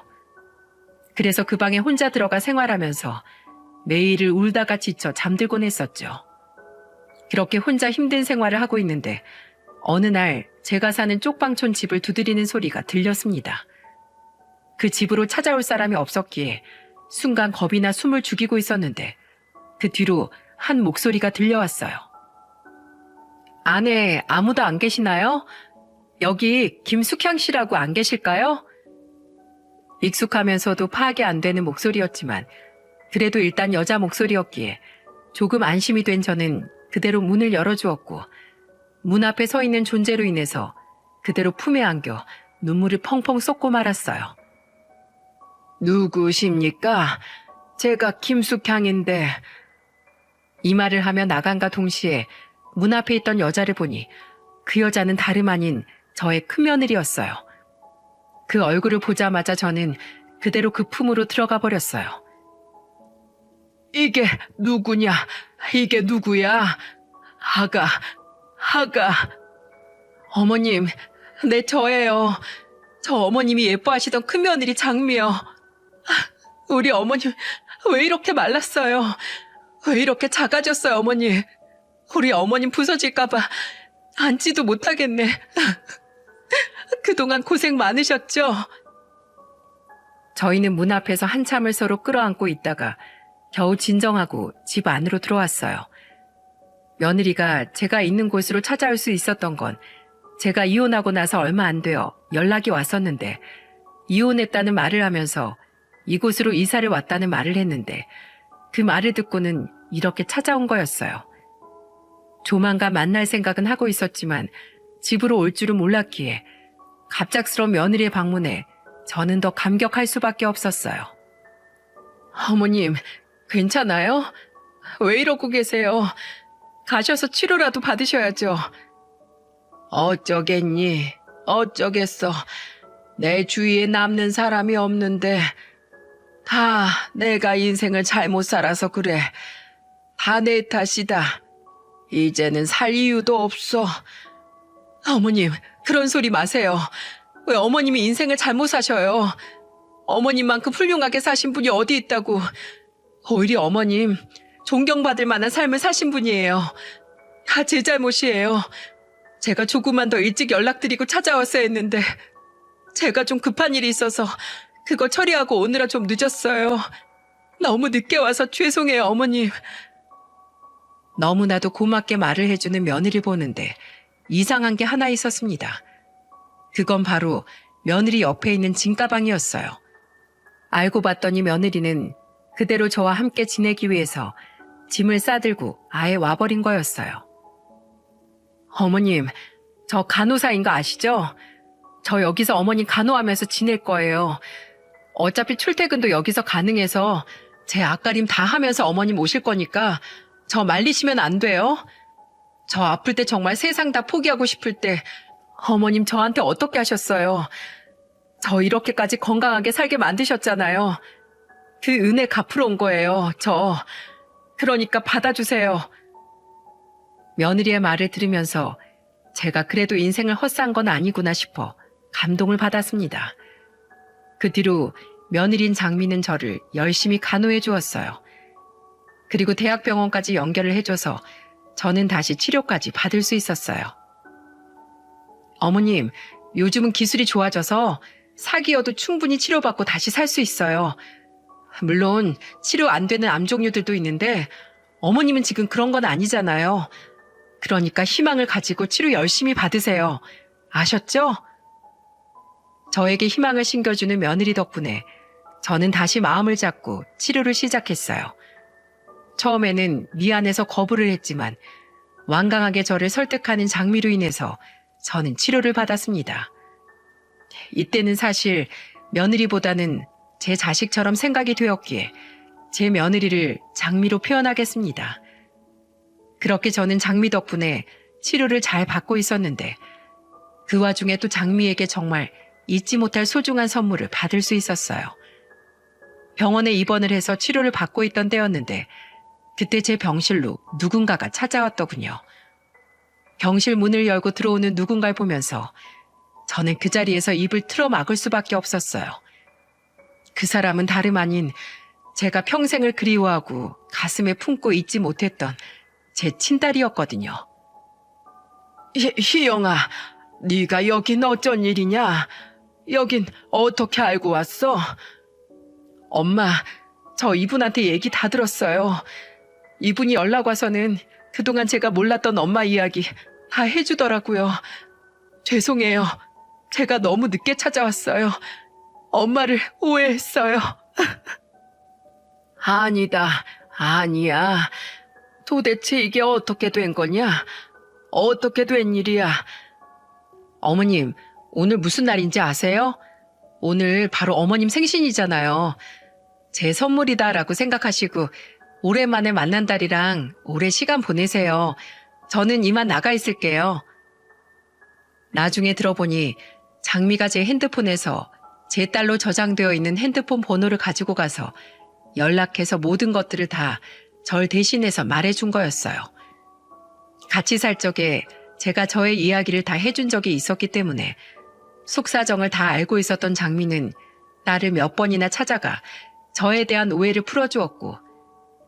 그래서 그 방에 혼자 들어가 생활하면서 매일을 울다가 지쳐 잠들곤 했었죠. 그렇게 혼자 힘든 생활을 하고 있는데 어느 날 제가 사는 쪽방촌 집을 두드리는 소리가 들렸습니다. 그 집으로 찾아올 사람이 없었기에 순간 겁이나 숨을 죽이고 있었는데 그 뒤로 한 목소리가 들려왔어요. 안에 아무도 안 계시나요? 여기 김숙향 씨라고 안 계실까요? 익숙하면서도 파악이 안 되는 목소리였지만 그래도 일단 여자 목소리였기에 조금 안심이 된 저는 그대로 문을 열어주었고 문 앞에 서 있는 존재로 인해서 그대로 품에 안겨 눈물을 펑펑 쏟고 말았어요. 누구십니까? 제가 김숙향인데. 이 말을 하며 나간과 동시에 문 앞에 있던 여자를 보니 그 여자는 다름 아닌 저의 큰며느리였어요. 그 얼굴을 보자마자 저는 그대로 그 품으로 들어가 버렸어요. 이게 누구냐? 이게 누구야? 아가. 어머님, 네, 저예요. 저 어머님이 예뻐하시던 큰며느리 장미요. 우리 어머님 왜 이렇게 말랐어요? 왜 이렇게 작아졌어요, 어머니? 우리 어머님 부서질까봐 앉지도 못하겠네. 그동안 고생 많으셨죠? 저희는 문 앞에서 한참을 서로 끌어안고 있다가 겨우 진정하고 집 안으로 들어왔어요. 며느리가 제가 있는 곳으로 찾아올 수 있었던 건 제가 이혼하고 나서 얼마 안 되어 연락이 왔었는데 이혼했다는 말을 하면서 이곳으로 이사를 왔다는 말을 했는데 그 말을 듣고는 이렇게 찾아온 거였어요. 조만간 만날 생각은 하고 있었지만 집으로 올 줄은 몰랐기에 갑작스러운 며느리의 방문에 저는 더 감격할 수밖에 없었어요. 어머님, 괜찮아요? 왜 이러고 계세요? 가셔서 치료라도 받으셔야죠. 어쩌겠니? 어쩌겠어. 내 주위에 남는 사람이 없는데 다 내가 인생을 잘못 살아서 그래. 다 내 탓이다. 이제는 살 이유도 없어. 어머님, 그런 소리 마세요. 왜 어머님이 인생을 잘못 사셔요? 어머님만큼 훌륭하게 사신 분이 어디 있다고. 오히려 어머님, 존경받을 만한 삶을 사신 분이에요. 다 제 잘못이에요. 제가 조금만 더 일찍 연락드리고 찾아왔어야 했는데 제가 좀 급한 일이 있어서 그거 처리하고 오느라 좀 늦었어요. 너무 늦게 와서 죄송해요, 어머님. 너무나도 고맙게 말을 해주는 며느리 보는데 이상한 게 하나 있었습니다. 그건 바로 며느리 옆에 있는 짐가방이었어요. 알고 봤더니 며느리는 그대로 저와 함께 지내기 위해서 짐을 싸들고 아예 와버린 거였어요. 어머님, 저 간호사인 거 아시죠? 저 여기서 어머님 간호하면서 지낼 거예요. 어차피 출퇴근도 여기서 가능해서 제 앞가림 다 하면서 어머님 오실 거니까 저 말리시면 안 돼요. 저 아플 때 정말 세상 다 포기하고 싶을 때 어머님 저한테 어떻게 하셨어요? 저 이렇게까지 건강하게 살게 만드셨잖아요. 그 은혜 갚으러 온 거예요, 저. 그러니까 받아주세요. 며느리의 말을 들으면서 제가 그래도 인생을 헛산 건 아니구나 싶어 감동을 받았습니다. 그 뒤로 며느리인 장미는 저를 열심히 간호해 주었어요. 그리고 대학병원까지 연결을 해줘서 저는 다시 치료까지 받을 수 있었어요. 어머님, 요즘은 기술이 좋아져서 사기여도 충분히 치료받고 다시 살 수 있어요. 물론 치료 안 되는 암 종류들도 있는데 어머님은 지금 그런 건 아니잖아요. 그러니까 희망을 가지고 치료 열심히 받으세요. 아셨죠? 저에게 희망을 심겨주는 며느리 덕분에 저는 다시 마음을 잡고 치료를 시작했어요. 처음에는 미안해서 거부를 했지만 완강하게 저를 설득하는 장미로 인해서 저는 치료를 받았습니다. 이때는 사실 며느리보다는 제 자식처럼 생각이 되었기에 제 며느리를 장미로 표현하겠습니다. 그렇게 저는 장미 덕분에 치료를 잘 받고 있었는데 그 와중에 또 장미에게 정말 잊지 못할 소중한 선물을 받을 수 있었어요. 병원에 입원을 해서 치료를 받고 있던 때였는데 그때 제 병실로 누군가가 찾아왔더군요. 병실 문을 열고 들어오는 누군가를 보면서 저는 그 자리에서 입을 틀어 막을 수밖에 없었어요. 그 사람은 다름 아닌 제가 평생을 그리워하고 가슴에 품고 잊지 못했던 제 친딸이었거든요. 희영아, 네가 여긴 어쩐 일이냐? 여긴 어떻게 알고 왔어? 엄마, 저 이분한테 얘기 다 들었어요. 이분이 연락 와서는 그동안 제가 몰랐던 엄마 이야기 다 해주더라고요. 죄송해요. 제가 너무 늦게 찾아왔어요. 엄마를 오해했어요. 아니다, 아니야. 도대체 이게 어떻게 된 거냐? 어떻게 된 일이야? 어머님, 오늘 무슨 날인지 아세요? 오늘 바로 어머님 생신이잖아요. 제 선물이다라고 생각하시고 오랜만에 만난 딸이랑 오래 시간 보내세요. 저는 이만 나가 있을게요. 나중에 들어보니 장미가 제 핸드폰에서 제 딸로 저장되어 있는 핸드폰 번호를 가지고 가서 연락해서 모든 것들을 다 절 대신해서 말해준 거였어요. 같이 살 적에 제가 저의 이야기를 다 해준 적이 있었기 때문에 속사정을 다 알고 있었던 장미는 딸을 몇 번이나 찾아가 저에 대한 오해를 풀어주었고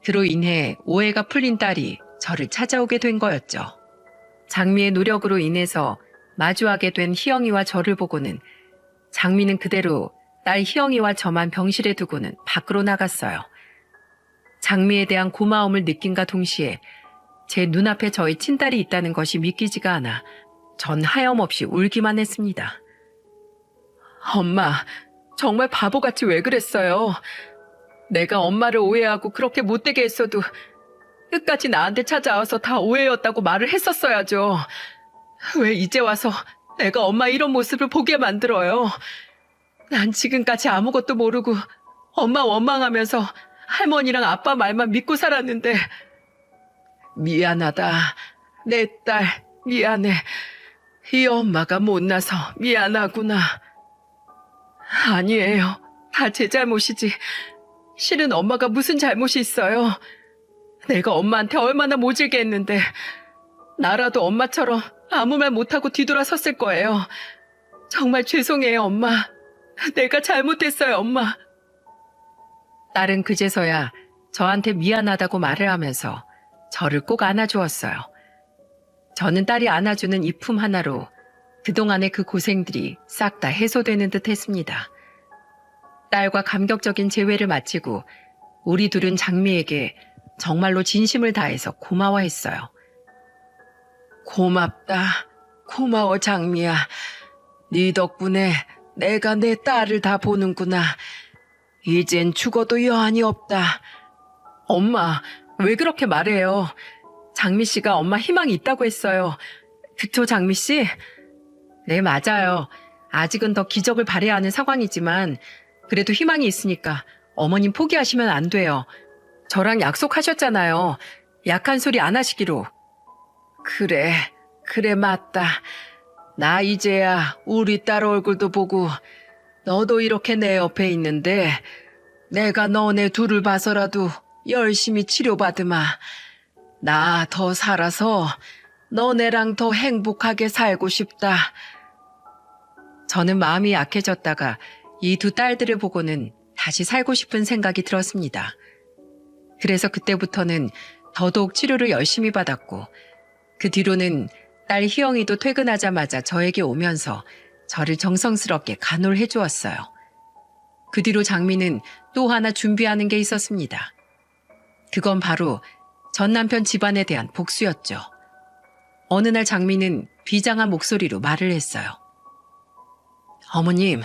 그로 인해 오해가 풀린 딸이 저를 찾아오게 된 거였죠. 장미의 노력으로 인해서 마주하게 된 희영이와 저를 보고는 장미는 그대로 딸 희영이와 저만 병실에 두고는 밖으로 나갔어요. 장미에 대한 고마움을 느낀과 동시에 제 눈앞에 저의 친딸이 있다는 것이 믿기지가 않아 전 하염없이 울기만 했습니다. 엄마, 정말 바보같이 왜 그랬어요? 내가 엄마를 오해하고 그렇게 못되게 했어도 끝까지 나한테 찾아와서 다 오해였다고 말을 했었어야죠. 왜 이제 와서 내가 엄마 이런 모습을 보게 만들어요? 난 지금까지 아무것도 모르고 엄마 원망하면서 할머니랑 아빠 말만 믿고 살았는데. 미안하다. 내 딸, 미안해. 이 엄마가 못나서 미안하구나. 아니에요. 다 제 잘못이지. 실은 엄마가 무슨 잘못이 있어요. 내가 엄마한테 얼마나 모질게 했는데 나라도 엄마처럼 아무 말 못하고 뒤돌아섰을 거예요. 정말 죄송해요, 엄마. 내가 잘못했어요, 엄마. 딸은 그제서야 저한테 미안하다고 말을 하면서 저를 꼭 안아주었어요. 저는 딸이 안아주는 이 품 하나로 그동안의 그 고생들이 싹 다 해소되는 듯 했습니다. 딸과 감격적인 재회를 마치고 우리 둘은 장미에게 정말로 진심을 다해서 고마워했어요. 고맙다. 고마워, 장미야. 네 덕분에 내가 내 딸을 다 보는구나. 이젠 죽어도 여한이 없다. 엄마, 왜 그렇게 말해요? 장미 씨가 엄마 희망이 있다고 했어요. 그쵸, 장미 씨? 네, 맞아요. 아직은 더 기적을 바라야 하는 상황이지만 그래도 희망이 있으니까 어머님 포기하시면 안 돼요. 저랑 약속하셨잖아요. 약한 소리 안 하시기로. 그래, 맞다. 나 이제야 우리 딸 얼굴도 보고 너도 이렇게 내 옆에 있는데 내가 너네 둘을 봐서라도 열심히 치료받으마. 나 더 살아서 너네랑 더 행복하게 살고 싶다. 저는 마음이 약해졌다가 이 두 딸들을 보고는 다시 살고 싶은 생각이 들었습니다. 그래서 그때부터는 더더욱 치료를 열심히 받았고 그 뒤로는 딸 희영이도 퇴근하자마자 저에게 오면서 저를 정성스럽게 간호를 해주었어요. 그 뒤로 장미는 또 하나 준비하는 게 있었습니다. 그건 바로 전 남편 집안에 대한 복수였죠. 어느 날 장미는 비장한 목소리로 말을 했어요. 어머님,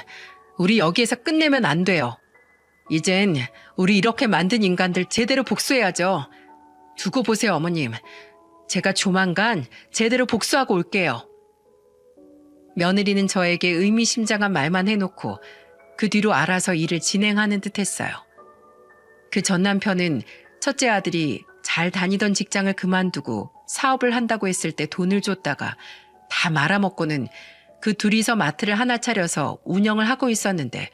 우리 여기에서 끝내면 안 돼요. 이젠 우리 이렇게 만든 인간들 제대로 복수해야죠. 두고 보세요, 어머님. 제가 조만간 제대로 복수하고 올게요. 며느리는 저에게 의미심장한 말만 해놓고 그 뒤로 알아서 일을 진행하는 듯 했어요. 그 전 남편은 첫째 아들이 잘 다니던 직장을 그만두고 사업을 한다고 했을 때 돈을 줬다가 다 말아먹고는 그 둘이서 마트를 하나 차려서 운영을 하고 있었는데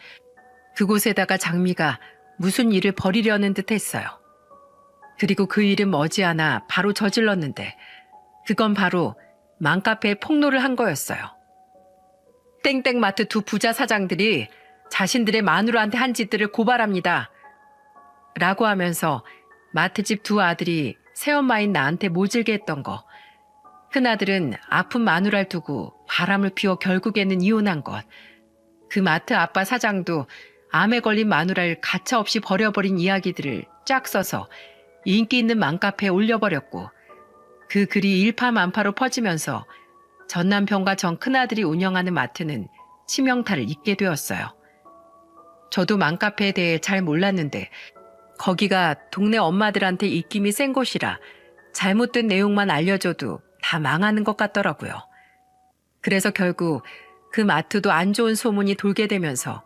그곳에다가 장미가 무슨 일을 벌이려는 듯 했어요. 그리고 그 일은 머지않아 바로 저질렀는데 그건 바로 맘카페에 폭로를 한 거였어요. 땡땡마트 두 부자 사장들이 자신들의 마누라한테 한 짓들을 고발합니다. 라고 하면서 마트집 두 아들이 새엄마인 나한테 모질게 했던 거, 큰아들은 아픈 마누라를 두고 바람을 피워 결국에는 이혼한 것, 그 마트 아빠 사장도 암에 걸린 마누라를 가차없이 버려버린 이야기들을 쫙 써서 인기 있는 맘카페에 올려버렸고 그 글이 일파만파로 퍼지면서 전 남편과 전 큰아들이 운영하는 마트는 치명타를 입게 되었어요. 저도 맘카페에 대해 잘 몰랐는데 거기가 동네 엄마들한테 입김이 센 곳이라 잘못된 내용만 알려줘도 다 망하는 것 같더라고요. 그래서 결국 그 마트도 안 좋은 소문이 돌게 되면서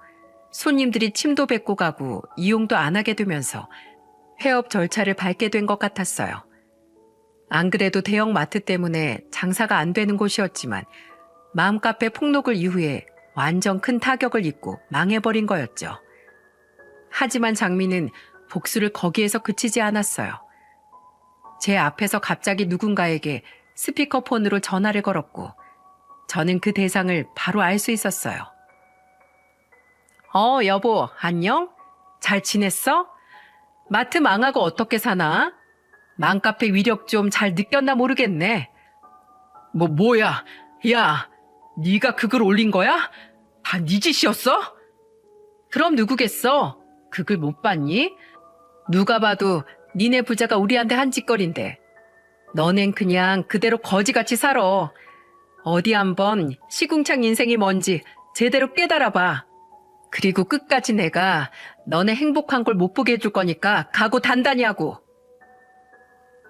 손님들이 침도 뱉고 가고 이용도 안 하게 되면서 폐업 절차를 밟게 된 것 같았어요. 안 그래도 대형 마트 때문에 장사가 안 되는 곳이었지만 맘카페 폭로글 이후에 완전 큰 타격을 입고 망해버린 거였죠. 하지만 장미는 복수를 거기에서 그치지 않았어요. 제 앞에서 갑자기 누군가에게 스피커폰으로 전화를 걸었고 저는 그 대상을 바로 알 수 있었어요. 여보, 안녕? 잘 지냈어? 마트 망하고 어떻게 사나? 맘카페 위력 좀 잘 느꼈나 모르겠네. 뭐야? 야, 네가 그 글 올린 거야? 다 네 짓이었어? 그럼 누구겠어? 그 글 못 봤니? 누가 봐도 니네 부자가 우리한테 한 짓거리인데 너넨 그냥 그대로 거지같이 살아. 어디 한번 시궁창 인생이 뭔지 제대로 깨달아봐. 그리고 끝까지 내가 너네 행복한 걸 못 보게 해줄 거니까 각오 단단히 하고.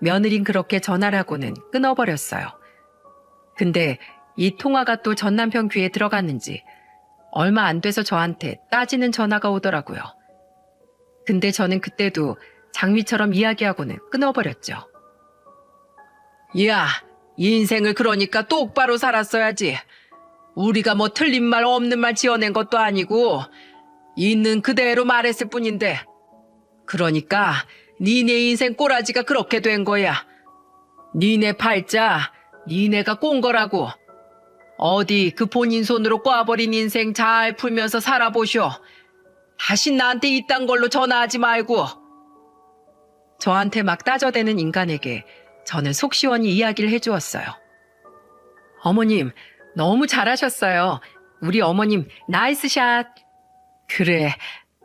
며느린 그렇게 전화를 하고는 끊어버렸어요. 근데 이 통화가 또 전 남편 귀에 들어갔는지 얼마 안 돼서 저한테 따지는 전화가 오더라고요. 근데 저는 그때도 장미처럼 이야기하고는 끊어버렸죠. 야, 인생을 그러니까 똑바로 살았어야지. 우리가 뭐 틀린 말 없는 말 지어낸 것도 아니고 있는 그대로 말했을 뿐인데 그러니까 니네 인생 꼬라지가 그렇게 된 거야. 니네 팔자 니네가 꼰 거라고. 어디 그 본인 손으로 꽈버린 인생 잘 풀면서 살아보쇼. 다시 나한테 이딴 걸로 전화하지 말고. 저한테 막 따져대는 인간에게 저는 속 시원히 이야기를 해주었어요. 어머님, 너무 잘하셨어요. 우리 어머님 나이스 샷. 그래,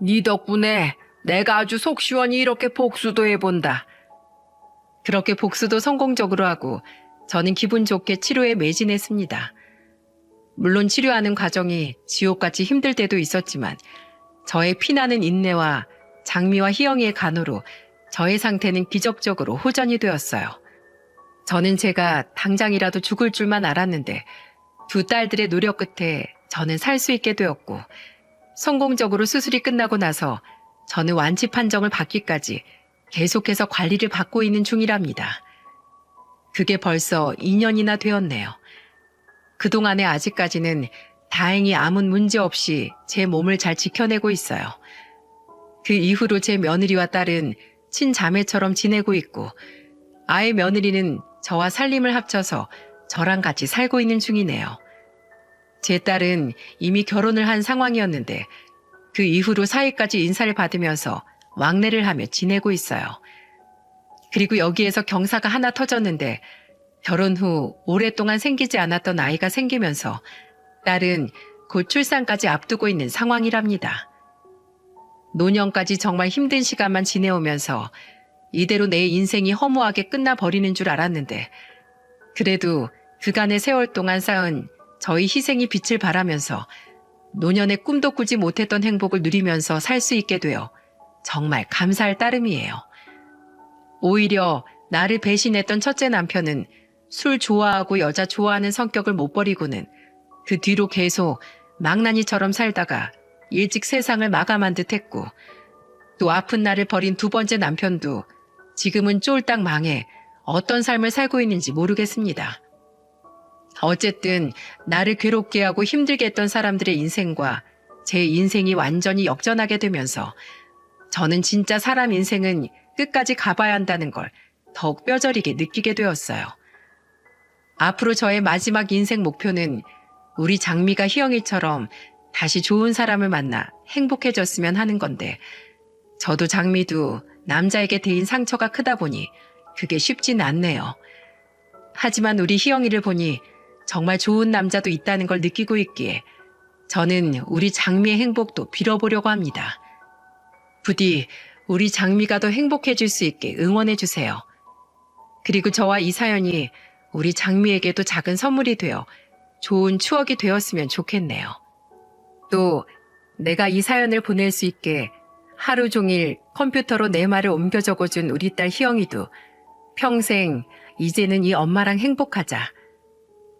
네 덕분에 내가 아주 속 시원히 이렇게 복수도 해본다. 그렇게 복수도 성공적으로 하고 저는 기분 좋게 치료에 매진했습니다. 물론 치료하는 과정이 지옥같이 힘들 때도 있었지만 저의 피나는 인내와 장미와 희영이의 간호로 저의 상태는 기적적으로 호전이 되었어요. 저는 제가 당장이라도 죽을 줄만 알았는데 두 딸들의 노력 끝에 저는 살 수 있게 되었고 성공적으로 수술이 끝나고 나서 저는 완치 판정을 받기까지 계속해서 관리를 받고 있는 중이랍니다. 그게 벌써 2년이나 되었네요. 그동안에 아직까지는 다행히 아무 문제 없이 제 몸을 잘 지켜내고 있어요. 그 이후로 제 며느리와 딸은 친자매처럼 지내고 있고 아이 며느리는 저와 살림을 합쳐서 저랑 같이 살고 있는 중이네요. 제 딸은 이미 결혼을 한 상황이었는데 그 이후로 사위까지 인사를 받으면서 왕래를 하며 지내고 있어요. 그리고 여기에서 경사가 하나 터졌는데 결혼 후 오랫동안 생기지 않았던 아이가 생기면서 딸은 곧 출산까지 앞두고 있는 상황이랍니다. 노년까지 정말 힘든 시간만 지내오면서 이대로 내 인생이 허무하게 끝나버리는 줄 알았는데 그래도 그간의 세월 동안 쌓은 저희 희생이 빛을 발하면서 노년의 꿈도 꾸지 못했던 행복을 누리면서 살 수 있게 되어 정말 감사할 따름이에요. 오히려 나를 배신했던 첫째 남편은 술 좋아하고 여자 좋아하는 성격을 못 버리고는 그 뒤로 계속 망나니처럼 살다가 일찍 세상을 마감한 듯 했고 또 아픈 나를 버린 두 번째 남편도 지금은 쫄딱 망해 어떤 삶을 살고 있는지 모르겠습니다. 어쨌든 나를 괴롭게 하고 힘들게 했던 사람들의 인생과 제 인생이 완전히 역전하게 되면서 저는 진짜 사람 인생은 끝까지 가봐야 한다는 걸 더욱 뼈저리게 느끼게 되었어요. 앞으로 저의 마지막 인생 목표는 우리 장미가 희영이처럼 다시 좋은 사람을 만나 행복해졌으면 하는 건데 저도 장미도 남자에게 대인 상처가 크다 보니 그게 쉽진 않네요. 하지만 우리 희영이를 보니 정말 좋은 남자도 있다는 걸 느끼고 있기에 저는 우리 장미의 행복도 빌어보려고 합니다. 부디 우리 장미가 더 행복해질 수 있게 응원해 주세요. 그리고 저와 이 사연이 우리 장미에게도 작은 선물이 되어 좋은 추억이 되었으면 좋겠네요. 또 내가 이 사연을 보낼 수 있게 하루 종일 컴퓨터로 내 말을 옮겨 적어준 우리 딸 희영이도 평생 이제는 이 엄마랑 행복하자.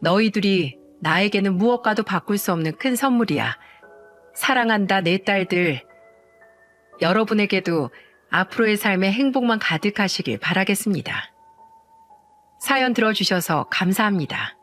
너희들이 나에게는 무엇과도 바꿀 수 없는 큰 선물이야. 사랑한다 내 딸들. 여러분에게도 앞으로의 삶에 행복만 가득하시길 바라겠습니다. 사연 들어주셔서 감사합니다.